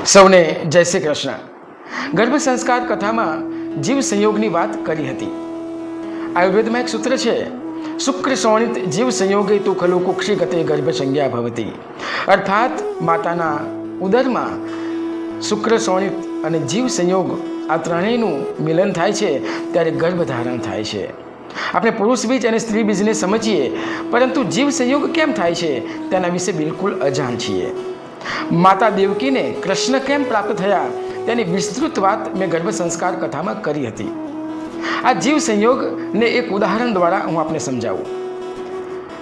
સૌને જય શ્રી કૃષ્ણ. ગર્ભ સંસ્કાર કથામાં જીવ સંયોગની વાત કરી હતી. આયુર્વેદમાં એક સૂત્ર છે, શુક્ર શોણિત જીવ સંયોગે તું ખલુ કુક્ષી ગતે ગર્ભ સંજ્ઞા ભવતી. અર્થાત માતાના ઉદરમાં શુક્ર શોણિત અને જીવ સંયોગ આ ત્રણેયનું મિલન થાય છે ત્યારે ગર્ભ ધારણ થાય છે. આપણે પુરુષ બીજ અને સ્ત્રી બીજને સમજીએ, પરંતુ જીવ સંયોગ કેમ થાય છે તેના વિશે બિલકુલ અજાણ છીએ. માતા દેવકીને કૃષ્ણ કેમ પ્રાપ્ત થયા તેની વિસ્તૃત વાત મેં ગર્ભ સંસ્કાર કથામાં કરી હતી. આ જીવ સંયોગને એક ઉદાહરણ દ્વારા હું આપને સમજાવું.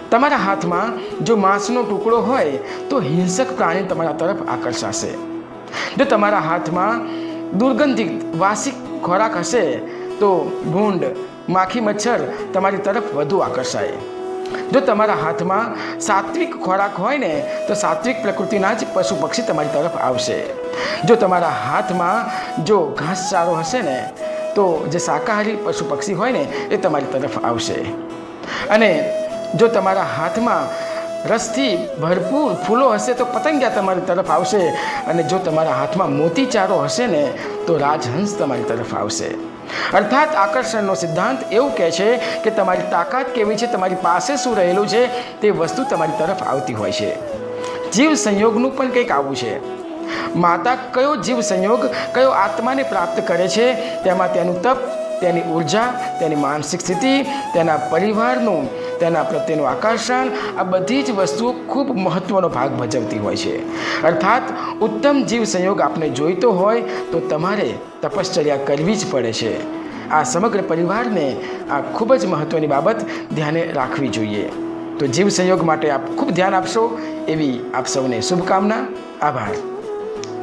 તમારા હાથમાં જો માંસનો ટુકડો હોય તો હિંસક પ્રાણી તમારા તરફ આકર્ષાશે. જો તમારા હાથમાં દુર્ગંધિત વાસિક ખોરાક હશે તો ભૂંડ, માખી, મચ્છર તમારી તરફ વધુ આકર્ષાય. જો તમારા હાથમાં સાત્વિક ખોરાક હોય ને તો સાત્વિક પ્રકૃતિના જ પશુ પક્ષી તમારી તરફ આવશે. જો તમારા હાથમાં જો ઘાસચારો હશે ને તો જે શાકાહારી પશુ પક્ષી હોય ને એ તમારી તરફ આવશે. અને જો તમારા હાથમાં રસથી ભરપૂર ફૂલો હશે તો પતંગિયા તમારી તરફ આવશે. અને જો તમારા હાથમાં મોતીચારો હશે ને તો રાજહંસ તમારી તરફ આવશે. અર્થાત આકર્ષણનો સિદ્ધાંત એવું કહે છે કે તમારી તાકાત કેવી છે, તમારી પાસે શું રહેલું છે તે વસ્તુ તમારી તરફ આવતી હોય છે. જીવ સંયોગનું પણ કંઈક આવું છે. માતા કયો જીવ સંયોગ કયો આત્માને પ્રાપ્ત કરે છે તેમાં તેનું તપ, તેની ઉર્જા, તેની માનસિક સ્થિતિ, તેના પરિવારનું, તેના પ્રત્યેનું આકર્ષણ, આ બધી જ વસ્તુઓ ખૂબ મહત્ત્વનો ભાગ ભજવતી હોય છે. અર્થાત ઉત્તમ જીવ સંયોગ આપણે જોઈતો હોય તો તમારે તપશ્ચર્યા કરવી જ પડે છે. આ સમગ્ર પરિવારને આ ખૂબ જ મહત્ત્વની બાબત ધ્યાને રાખવી જોઈએ. તો જીવ સંયોગ માટે આપ ખૂબ ધ્યાન આપશો એવી આપ સૌને શુભકામના. આભાર.